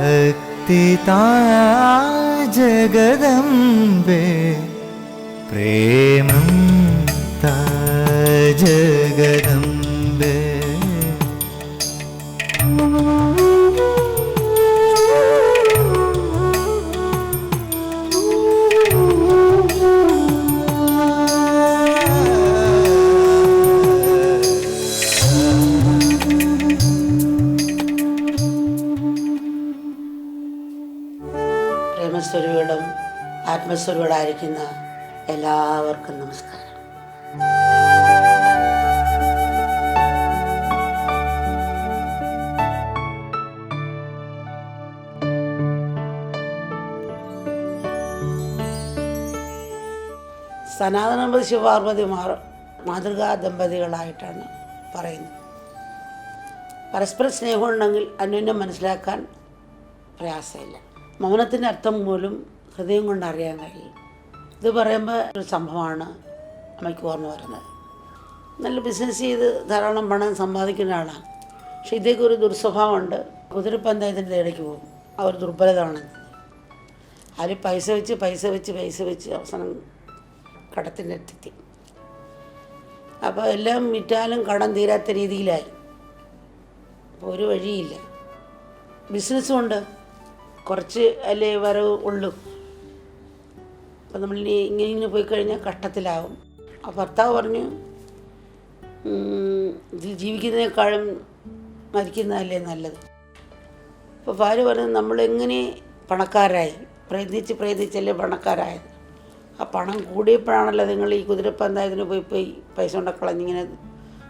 ഭക്തി താ ജഗദംബേ പ്രേമം താ ജഗദംബേ. പ്രേമസ്വരൂപം ആത്മസ്വരൂപമായിരിക്കുന്ന എല്ലാവർക്കും നമസ്കാരം. സനാതന ശിവപാർവതി മാതൃകാ ദമ്പതികളായിട്ടാണ് പറയുന്നത്. പരസ്പര സ്നേഹമുണ്ടെങ്കിൽ അന്യോന്യം മനസ്സിലാക്കാൻ പ്രയാസമില്ല. മൗനത്തിൻ്റെ അർത്ഥം പോലും ഹൃദയം കൊണ്ട് അറിയാൻ കഴിയും. ഇത് പറയുമ്പോൾ ഒരു സംഭവമാണ് അമ്മയ്ക്ക് ഓർമ്മ വരുന്നത്. നല്ല ബിസിനസ് ചെയ്ത് ധാരാളം പണം സമ്പാദിക്കുന്ന ആളാണ്. പക്ഷേ ഇതേക്ക് ഒരു ദുർസ്വഭാവമുണ്ട്. കുതിരപ്പന്തയത്തിൻ്റെ ഇടയ്ക്ക് പോകും. ആ ഒരു ദുർബലതയാണ്. അതിൽ പൈസ വെച്ച് അവസാനം കടത്തിൻ്റെ എത്തി. അപ്പോൾ എല്ലാം വിറ്റാലും കടം തീരാത്ത രീതിയിലായി. അപ്പോൾ ഒരു വഴിയില്ല. ബിസിനസ്സും ഉണ്ട്, കുറച്ച് അല്ലേ വരവ് ഉള്ളൂ. അപ്പം നമ്മൾ ഇങ്ങനെ പോയി കഴിഞ്ഞാൽ കഷ്ടത്തിലാവും. ആ ഭർത്താവ് പറഞ്ഞു, ഇതിൽ ജീവിക്കുന്നതിനേക്കാളും മരിക്കുന്നതല്ലേ നല്ലത്. അപ്പോൾ ഭാര്യ പറഞ്ഞു, നമ്മളെങ്ങനെ പണക്കാരായി പ്രയത്നിച്ചല്ലേ പണക്കാരായത്. ആ പണം കൂടിയപ്പോഴാണല്ലോ നിങ്ങൾ ഈ കുതിരപ്പന്തായത്തിന് പോയി പൈസ കൊണ്ടക്കളഞ്ഞിങ്ങനെ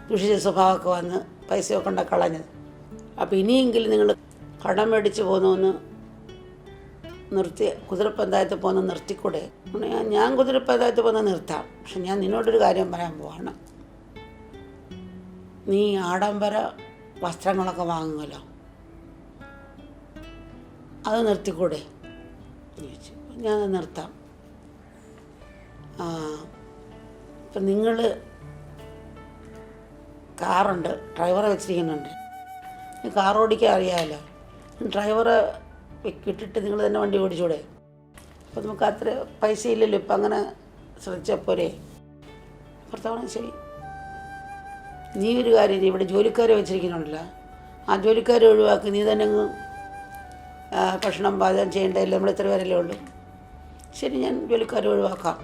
ദുഷിച്ച സ്വഭാവമൊക്കെ വന്ന് പൈസയൊക്കെ കൊണ്ടക്കളഞ്ഞത്. അപ്പോൾ ഇനിയെങ്കിലും നിങ്ങൾ കടം മേടിച്ച് പോകുന്നൊന്ന് കുതിരപ്പന്തായത്തിൽ പോകുന്ന നിർത്തിക്കൂടെ? ഞാൻ കുതിരപ്പന്തായത്തിൽ പോകുന്ന നിർത്താം, പക്ഷെ ഞാൻ നിന്നോടൊരു കാര്യം പറയാൻ പോവാണ്. നീ ആഡംബര വസ്ത്രങ്ങളൊക്കെ വാങ്ങുമല്ലോ, അത് നിർത്തിക്കൂടെ ചോദിച്ചു. ഞാൻ നിർത്താം. ഇപ്പം നിങ്ങൾ കാറുണ്ട്, ഡ്രൈവറെ വെച്ചിരിക്കുന്നുണ്ട്. കാർ ഓടിക്കാൻ അറിയാമല്ലോ, ഡ്രൈവറെ കിട്ടിയിട്ട് നിങ്ങൾ തന്നെ വണ്ടി ഓടിച്ചൂടെ? അപ്പോൾ നമുക്ക് അത്ര പൈസ ഇല്ലല്ലോ, ഇപ്പം അങ്ങനെ ശ്രദ്ധിച്ചാൽ പോരെ? ഭർത്താവാണ് ശരി. നീ ഒരു കാര്യം, ഇവിടെ ജോലിക്കാരെ വെച്ചിരിക്കുന്നുണ്ടല്ലോ, ആ ജോലിക്കാരെ ഒഴിവാക്കി നീ തന്നെ അങ്ങ് ഭക്ഷണം പാചകം ചെയ്യേണ്ടതില്ല. നമ്മൾ ഇത്ര പേരല്ലേ ഉള്ളൂ. ശരി, ഞാൻ ജോലിക്കാരെ ഒഴിവാക്കാം.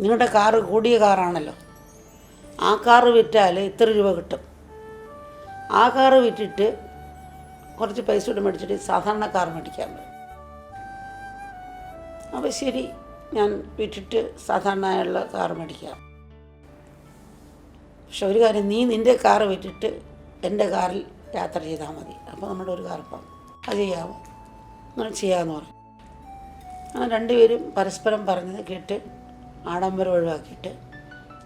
നിങ്ങളുടെ കാറ് കൂടിയ കാറാണല്ലോ, ആ കാറ് വിറ്റാൽ ഇത്ര രൂപ കിട്ടും. ആ കാറ് വിറ്റിട്ട് കുറച്ച് പൈസ കൂടെ മേടിച്ചിട്ട് സാധാരണ കാർ മേടിക്കാൻ പറ്റും. അപ്പോൾ ശരി, ഞാൻ വിറ്റിട്ട് സാധാരണയുള്ള കാർ മേടിക്കാം. പക്ഷെ ഒരു കാര്യം, നീ നിൻ്റെ കാറ് വിറ്റിട്ട് എൻ്റെ കാറിൽ യാത്ര ചെയ്താൽ മതി. അപ്പോൾ നമ്മുടെ ഒരു കാർ ഇപ്പം അത് ചെയ്യാമോ? അങ്ങനെ ചെയ്യാമെന്ന് പറഞ്ഞു. അങ്ങനെ രണ്ടുപേരും പരസ്പരം പറഞ്ഞത് കേട്ട് ആഡംബരം ഒഴിവാക്കിയിട്ട്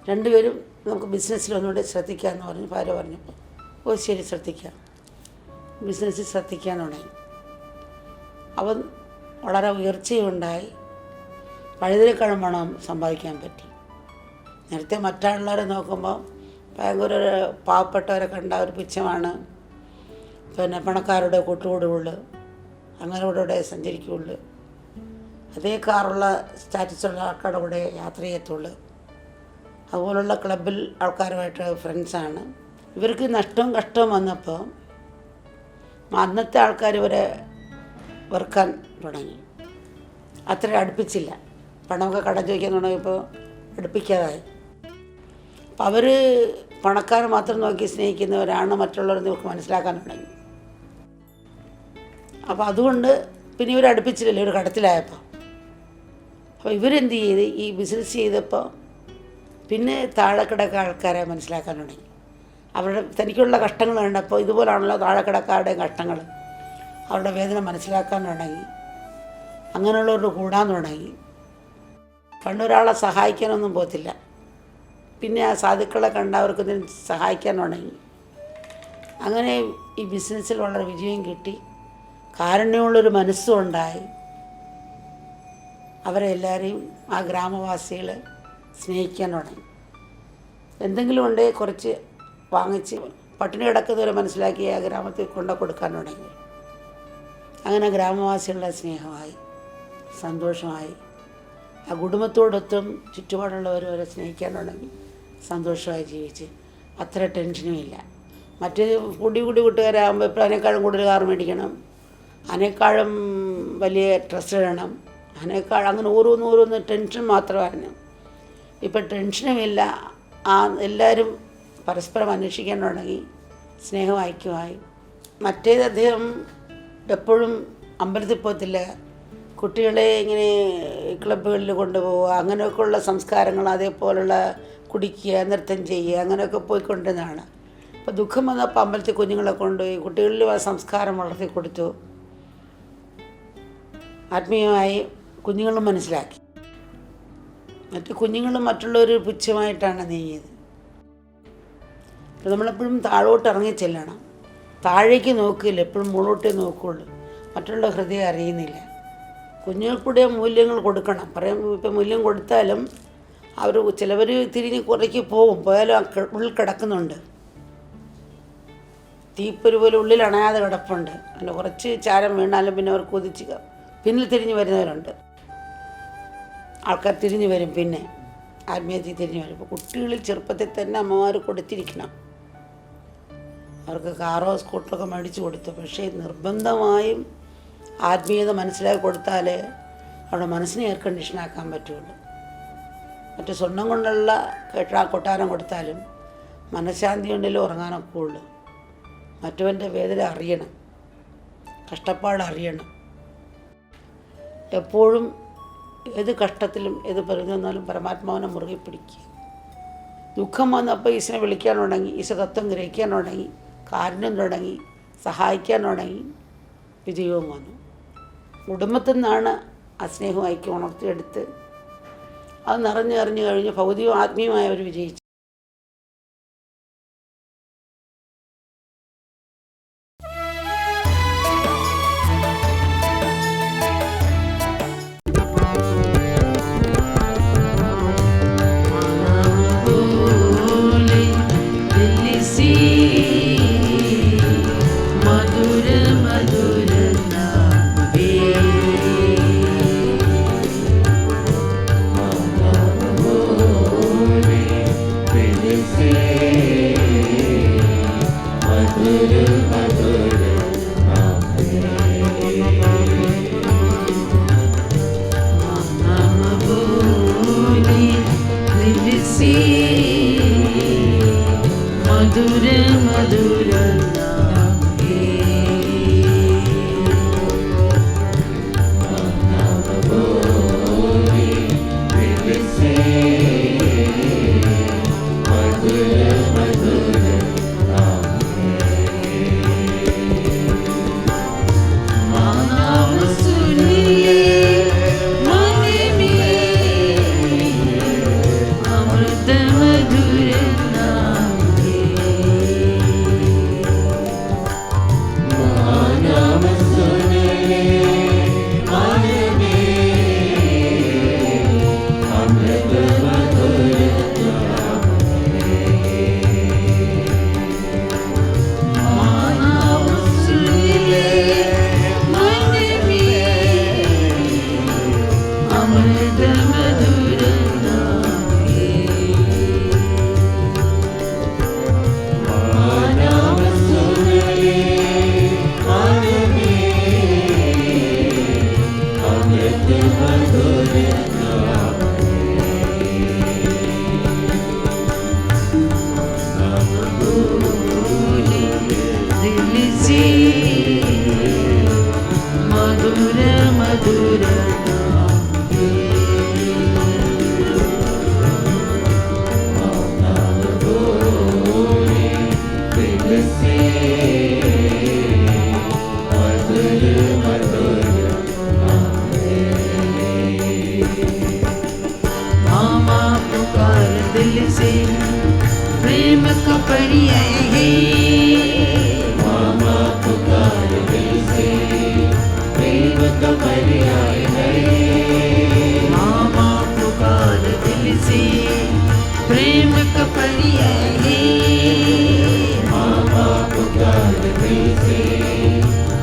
രണ്ടുപേരും നമുക്ക് ബിസിനസ്സിൽ ഒന്നുകൂടെ ശ്രദ്ധിക്കാമെന്ന് പറഞ്ഞു. ഭാര്യ പറഞ്ഞപ്പോൾ ഓ ശരി, ശ്രദ്ധിക്കാം. ബിസിനസ്സിൽ ശ്രദ്ധിക്കാൻ തുടങ്ങി. അവൻ വളരെ ഉയർച്ചയുണ്ടായി. പഴുതിനേക്കാളും പണം സമ്പാദിക്കാൻ പറ്റി. നേരത്തെ മറ്റുള്ളവരെ നോക്കുമ്പോൾ ഭയങ്കര പാവപ്പെട്ടവരെ കണ്ട ഒരു പുച്ഛമാണ്, പിന്നെ പണക്കാരുടെ കൂട്ടുകൂടുള്ളൂ, അങ്ങനെ ഇവിടെ സഞ്ചരിക്കുകയുള്ളൂ, അതേ കാറുള്ള സ്റ്റാറ്റസുള്ള ആൾക്കാരുടെ കൂടെ യാത്ര ചെയ്യത്തുള്ളൂ, അതുപോലുള്ള ക്ലബിൽ ആൾക്കാരുമായിട്ട് ഫ്രണ്ട്സാണ്. ഇവർക്ക് നഷ്ടവും കഷ്ടവും വന്നപ്പോൾ അന്നത്തെ ആൾക്കാർ ഇവരെ വെറുക്കാൻ തുടങ്ങി. അത്ര അടുപ്പിച്ചില്ല. പണമൊക്കെ കടം ചോദിക്കാൻ തുടങ്ങിയപ്പോൾ അടുപ്പിക്കാതായി. അപ്പം അവർ പണക്കാർ മാത്രം നോക്കി സ്നേഹിക്കുന്നവരാണ് മറ്റുള്ളവർ നമുക്ക് മനസ്സിലാക്കാൻ തുടങ്ങി. അപ്പോൾ അതുകൊണ്ട് പിന്നെ ഇവർ അടുപ്പിച്ചില്ലല്ലോ, ഒരു കടത്തിലായപ്പോൾ. അപ്പോൾ ഇവരെന്ത് ചെയ്ത് ഈ ബിസിനസ് ചെയ്തപ്പോൾ പിന്നെ താഴെ കിടക്ക ആൾക്കാരെ മനസ്സിലാക്കാൻ തുടങ്ങി. അവരുടെ തനിക്കുള്ള കഷ്ടങ്ങൾ കണ്ടപ്പോൾ ഇതുപോലാണല്ലോ താഴെ കിടക്കാരുടെയും കഷ്ടങ്ങൾ, അവരുടെ വേദന മനസ്സിലാക്കാൻ തുടങ്ങി. അങ്ങനെയുള്ളവരുടെ കൂടാൻ തുടങ്ങി. പണ്ടൊരാളെ സഹായിക്കാനൊന്നും പോകത്തില്ല, പിന്നെ ആ സാധുക്കളെ കണ്ട അവർക്ക് സഹായിക്കാൻ തുടങ്ങി. അങ്ങനെ ഈ ബിസിനസ്സിൽ വളരെ വിജയം കിട്ടി. കാരുണ്യമുള്ളൊരു മനസ്സും ഉണ്ടായി. അവരെ എല്ലാവരെയും ആ ഗ്രാമവാസികൾ സ്നേഹിക്കാൻ തുടങ്ങി. എന്തെങ്കിലും ഉണ്ടെങ്കിൽ കുറച്ച് വാങ്ങിച്ച് പട്ടിണി കിടക്കുന്നവരെ മനസ്സിലാക്കി ആ ഗ്രാമത്തിൽ കൊടുക്കാൻ തുടങ്ങി. അങ്ങനെ ഗ്രാമവാസികളുടെ സ്നേഹമായി, സന്തോഷമായി. ആ കുടുംബത്തോടൊത്തും ചുറ്റുപാടുള്ളവരും അവരെ സ്നേഹിക്കാൻ തുടങ്ങി. സന്തോഷമായി ജീവിച്ച്, അത്ര ടെൻഷനും ഇല്ല. മറ്റേ കൂടി കൂട്ടുകാരാകുമ്പോൾ ഇപ്പോൾ അതിനേക്കാളും കൂടുതൽ കാർ മേടിക്കണം, അതിനേക്കാളും വലിയ ഡ്രസ്സ് ഇടണം, അങ്ങനെ ഓരോന്ന് ടെൻഷൻ മാത്രമായിരുന്നു. ഇപ്പം ടെൻഷനുമില്ല. എല്ലാവരും പരസ്പരം അന്വേഷിക്കാൻ തുടങ്ങി, സ്നേഹം ഐക്യമായി. മറ്റേത് അദ്ദേഹം എപ്പോഴും അമ്പലത്തിൽ പോകത്തില്ല, കുട്ടികളെ ഇങ്ങനെ ക്ലബ്ബുകളിൽ കൊണ്ടുപോവുക, അങ്ങനെയൊക്കെയുള്ള സംസ്കാരങ്ങൾ, അതേപോലുള്ള കുടിക്കുക, നൃത്തം ചെയ്യുക, അങ്ങനെയൊക്കെ പോയിക്കൊണ്ടിരുന്നതാണ്. അപ്പോൾ ദുഃഖം വന്നപ്പോൾ അമ്പലത്തിൽ കുഞ്ഞുങ്ങളെ കൊണ്ടുപോയി കുട്ടികളിലും ആ സംസ്കാരം വളർത്തി കൊടുത്തു. ആത്മീയമായി കുഞ്ഞുങ്ങളും മനസ്സിലാക്കി. മറ്റു കുഞ്ഞുങ്ങളും മറ്റുള്ളവർ പുച്ഛമായിട്ടാണ് നീങ്ങിയത്. അപ്പോൾ നമ്മളെപ്പോഴും താഴോട്ട് ഇറങ്ങി ചെല്ലണം. താഴേക്ക് നോക്കില്ല, എപ്പോഴും മുകളോട്ടേ നോക്കുകയുള്ളൂ. മറ്റുള്ള ഹൃദയം അറിയുന്നില്ല. കുഞ്ഞുങ്ങൾക്കൂടെ മൂല്യങ്ങൾ കൊടുക്കണം. ഇപ്പം മൂല്യം കൊടുത്താലും അവർ ചിലവർ തിരിഞ്ഞ് കുറേക്ക് പോയാലും ഉള്ളിൽ കിടക്കുന്നുണ്ട്. തീപ്പൊരു പോലെ ഉള്ളിൽ അണയാതെ കിടപ്പുണ്ട്. അതിന് കുറച്ച് ചാരം വീണാലും പിന്നെ അവർ കുതിച്ച് പിന്നിൽ തിരിഞ്ഞ് വരുന്നവരുണ്ട്. ആൾക്കാർ തിരിഞ്ഞു വരും, പിന്നെ ആത്മീയത്തിൽ തിരിഞ്ഞു വരും. ഇപ്പോൾ കുട്ടികളിൽ ചെറുപ്പത്തിൽ തന്നെ അമ്മമാർ കൊടുത്തിരിക്കണം. അവർക്ക് കാറോ സ്കൂട്ടറൊക്കെ മേടിച്ച് കൊടുത്തു. പക്ഷേ നിർബന്ധമായും ആത്മീയത മനസ്സിലാക്കി കൊടുത്താൽ അവിടെ മനസ്സിനെ എയർ കണ്ടീഷനാക്കാൻ പറ്റുള്ളൂ. മറ്റു സ്വർണം കൊണ്ടുള്ള കൊട്ടാരം കൊടുത്താലും മനഃശാന്തി ഉണ്ടെങ്കിലും ഉറങ്ങാനൊക്കെ ഉള്ളൂ. മറ്റവൻ്റെ വേദന അറിയണം, കഷ്ടപ്പാട് അറിയണം. എപ്പോഴും ഏത് കഷ്ടത്തിലും ഏത് പരിധി പരമാത്മാവിനെ മുറുകെ പിടിക്കുക. ദുഃഖം വന്നപ്പോൾ ഈശ്വരനെ വിളിക്കാൻ തുടങ്ങി, ഈശ്വരതത്വം ഗ്രഹിക്കാൻ തുടങ്ങി, കാരുണ്യം തുടങ്ങി, സഹായിക്കാൻ തുടങ്ങി. വിജയവും വന്നു. കുടുംബത്തിൽ നിന്നാണ് ആ സ്നേഹം ഐക്യം ഉണർത്തിയെടുത്ത് അത് നിറഞ്ഞു കഴിഞ്ഞ് ഭൗതികവും ആത്മീയമായി അവർ വിജയിച്ചു.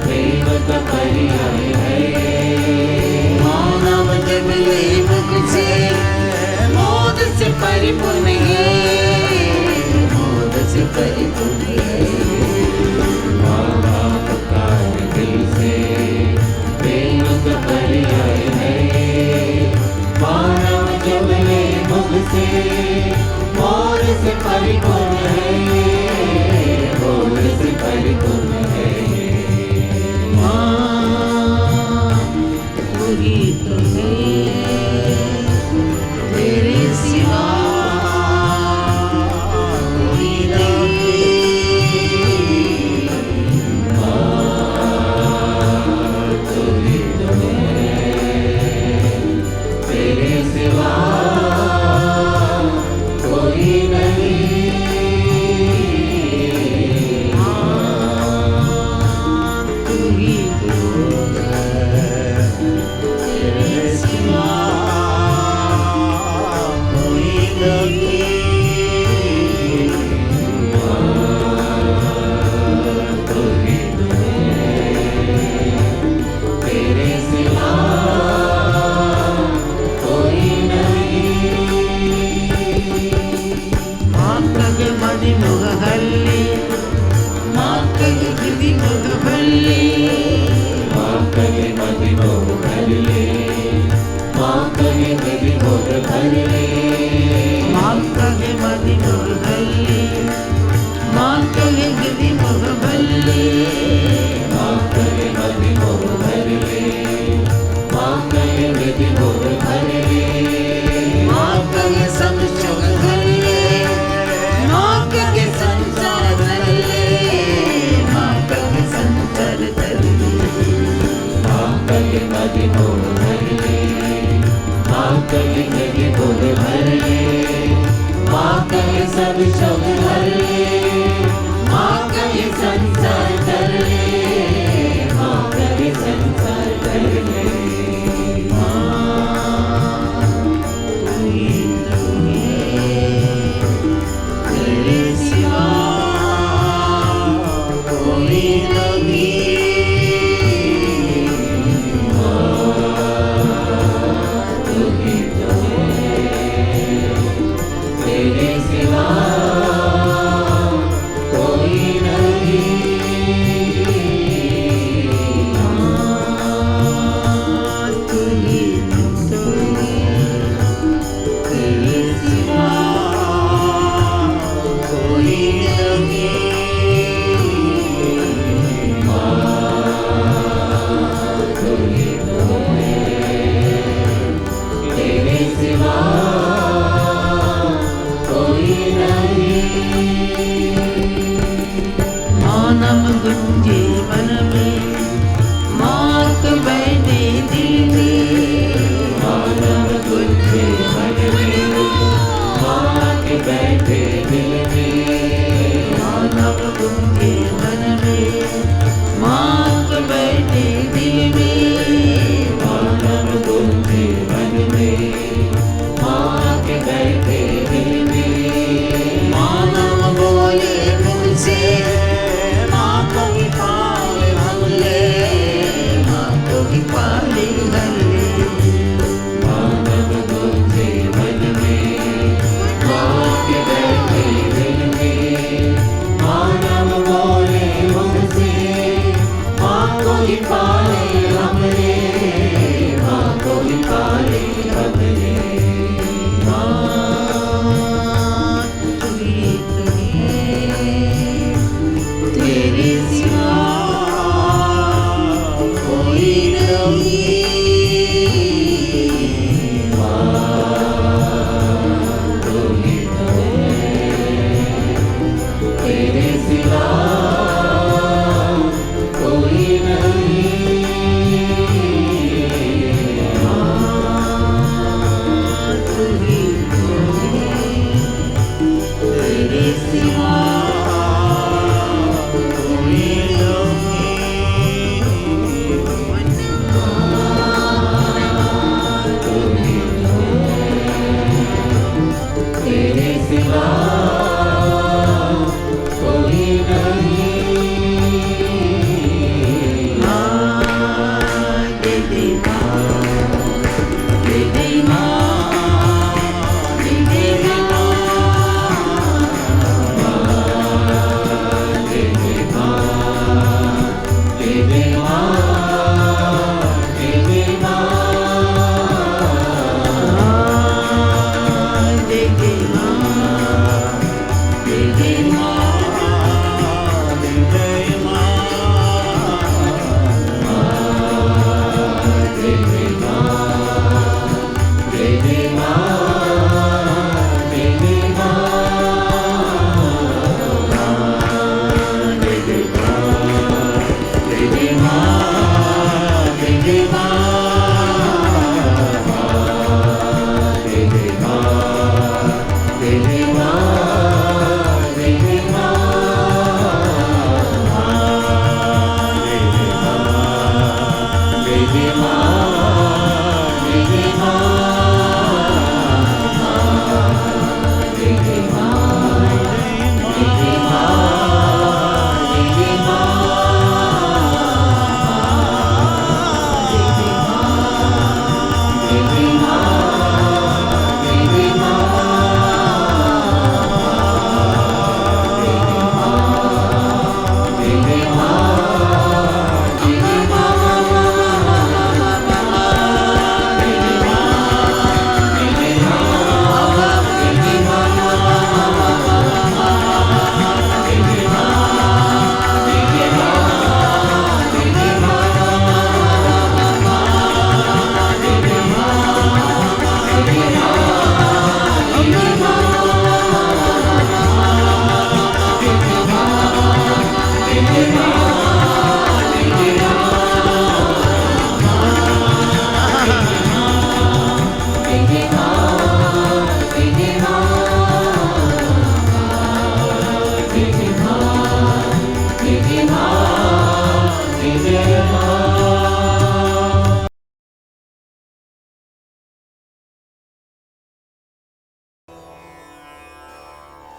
प्रेम का परिया मदिमुगहल्ली माकगे मदिमुगहल्ली माकगे मदिमुगहल्ली माकगे मदिमुगहल्ली माकगे मदिमुगहल्ली माकगे मदिमुगहल्ली माकगे मदिमुगहल्ली माकगे मदिमुगहल्ली माकगे समचुगहल्ली माकगे संचारहल्ली माकगे संचारहल्ली माकगे मदिमुगहल्ली माकगे मदिमुगहल्ली माकगे समचुगहल्ली माकगे संचारहल्ली माकगे संचारहल्ली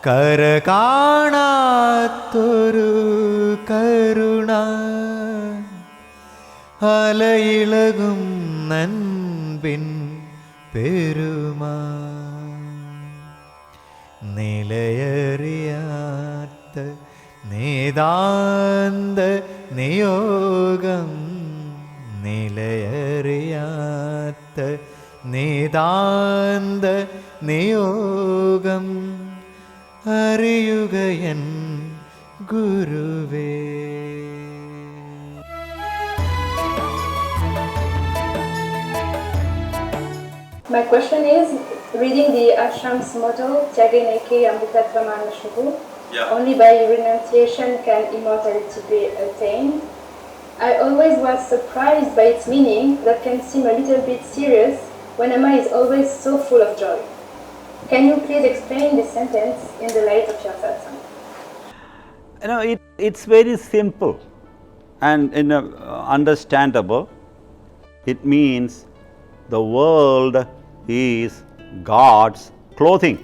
കര കാണാത്തൊരു കരുണ അലയിളകും നൻപിൻ പെരുമാ നിലയറിയാത്ത നിതാന്ത നിയോഗം നിലയറിയാത്ത നിതാന്ത നിയോഗം അറിയുകയൻ ഗുരുവേ. My question is, reading the ashram's motto, Tyageneke Amritavarsham, only by renunciation can immortality be attained. I always was surprised by its meaning that can seem a little bit serious when Amma is always so full of joy. Can you please explain this sentence in the light of your satsang? It's very simple and understandable. It means the world is God's clothing.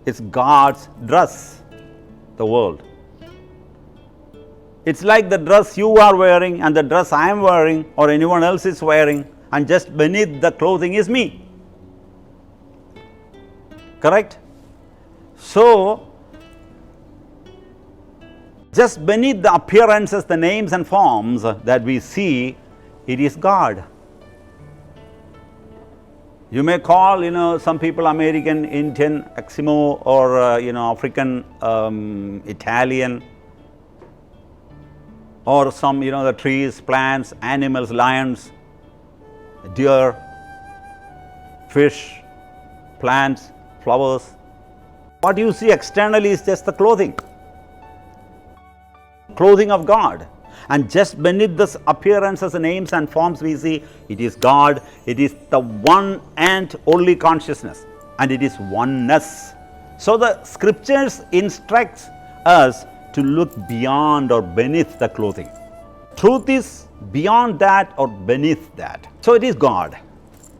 It's God's dress, the world. It's like the dress you are wearing and the dress I am wearing or anyone else is wearing, and just beneath the clothing is me. Correct? So, just beneath the appearances, the names and forms that we see, it is God. You may call, some people American, Indian, Eskimo, or African, Italian, or some the trees, plants, animals, lions, deer, fish, plants, flowers. What you see externally is just the clothing of God. And just beneath this appearances, names and forms we see, it is God, it is the one and only consciousness, and it is oneness. So the scriptures instructs us to look beyond or beneath the clothing. Truth is beyond that or beneath that. So it is God,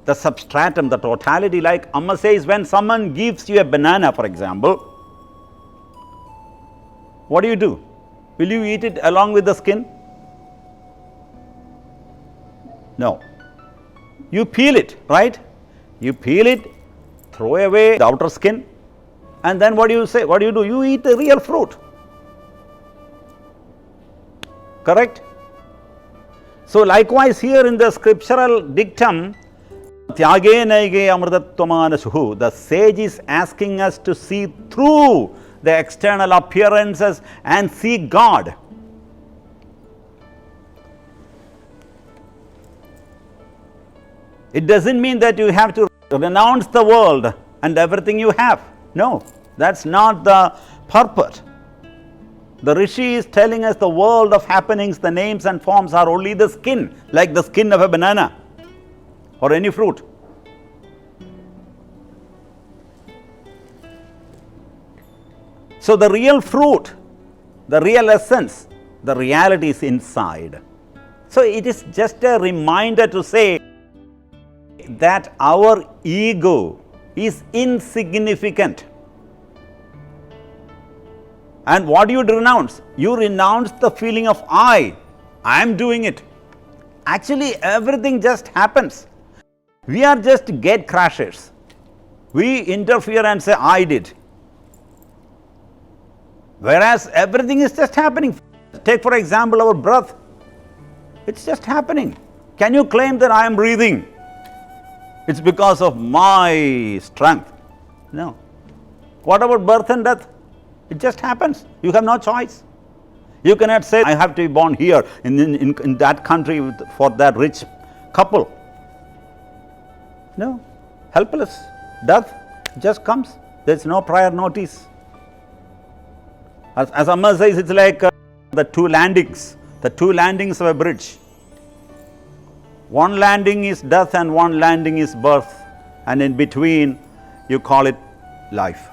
the substratum, the totality. Like Amma says, when someone gives you a banana, for example, what do? Will you eat it along with the skin? No. You peel it, right? You peel it, throw away the outer skin, and then what do you say? What do? You eat the real fruit. Correct? So likewise here in the scriptural dictum, Tyageneke Amritavarsham, the sage is asking us to see through the external appearances and see God. It doesn't mean that you have to renounce the world and everything you have. No, that's not the purport. The Rishi is telling us the world of happenings, the names and forms are only the skin, like the skin of a banana or any fruit. So the real fruit, the real essence, the reality is inside. So it is just a reminder to say that our ego is insignificant. And what do you renounce? You renounce the feeling of I am doing it. Actually, everything just happens. We are just gate crashers. We interfere and say, I did. Whereas everything is just happening. Take for example our breath. It's just happening. Can you claim that I am breathing? It's because of my strength. No. What about birth and death? It just happens. You have no choice. You cannot say, I have to be born here in that country for that rich couple. No. Helpless. Death just comes. There's no prior notice. As Amma says, it's like the two landings of a bridge. One landing is death and one landing is birth, and in between you call it life.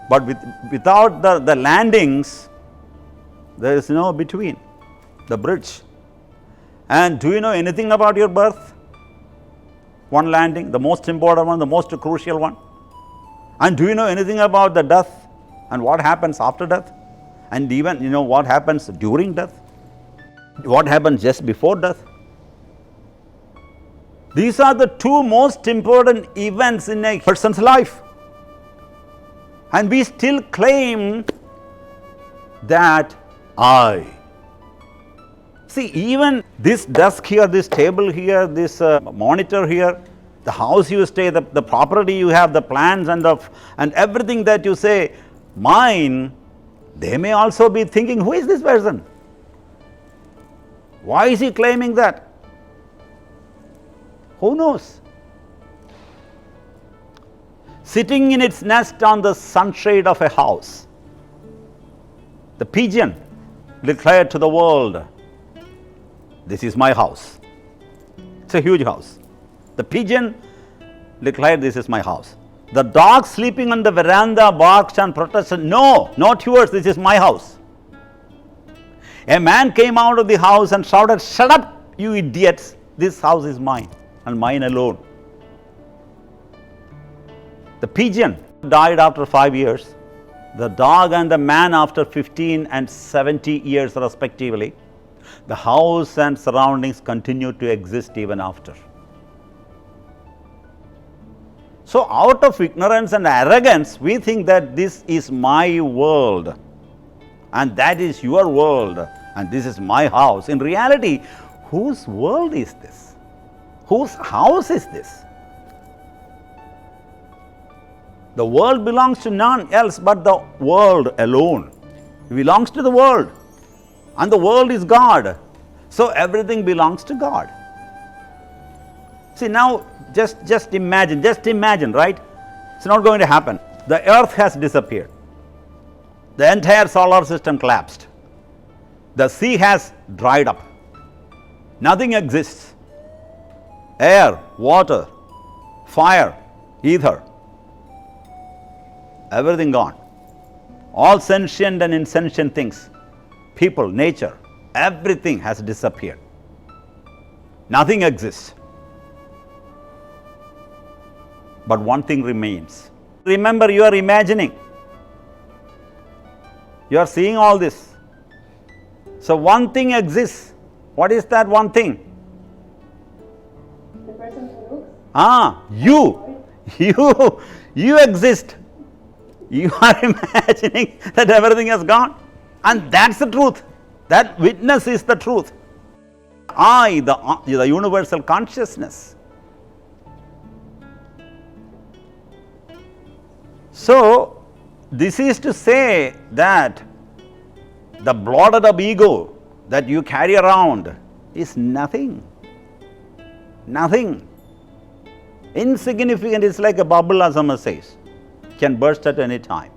But without the landings, there is no between, the bridge. And do you know anything about your birth? One landing, the most important one, the most crucial one. And do you know anything about the death and what happens after death? And even, what happens during death? What happens just before death? These are the two most important events in a person's life. And we still claim that I. See, even this desk here, this table here, this monitor here, the house you stay, the property you have, the plans and everything that you say, mine, they may also be thinking, who is this person? Why is he claiming that? Who knows? Sitting in its nest on the sunshade of a house, the pigeon declared to the world, this is my house. It's a huge house. The pigeon declared, this is my house. The dog sleeping on the veranda barked and protested, no, not yours, this is my house. A man came out of the house and shouted, shut up, you idiots, this house is mine and mine alone. The pigeon died after 5 years, the dog and the man after 15 and 70 years respectively. The house and surroundings continue to exist even after. So out of ignorance and arrogance, we think that this is my world and that is your world and this is my house. In reality, whose world is this? Whose house is this? The world belongs to none else but the world alone. It belongs to the world. And the world is God. So everything belongs to God. See, now just imagine, right? It's not going to happen. The earth has disappeared. The entire solar system collapsed. The sea has dried up. Nothing exists. Air, water, fire, ether, everything gone. All sentient and insentient things, people, nature, everything has disappeared. Nothing exists. But one thing remains. Remember, you are imagining. You are seeing all this. So one thing exists. What is that one thing? The person who looks. You exist. You are imagining that everything has gone. And that's the truth. That witness is the truth. I, the universal consciousness. So, this is to say that the bloated up ego that you carry around is nothing. Nothing. Insignificant. It's like a bubble, as Amma says, can burst at any time.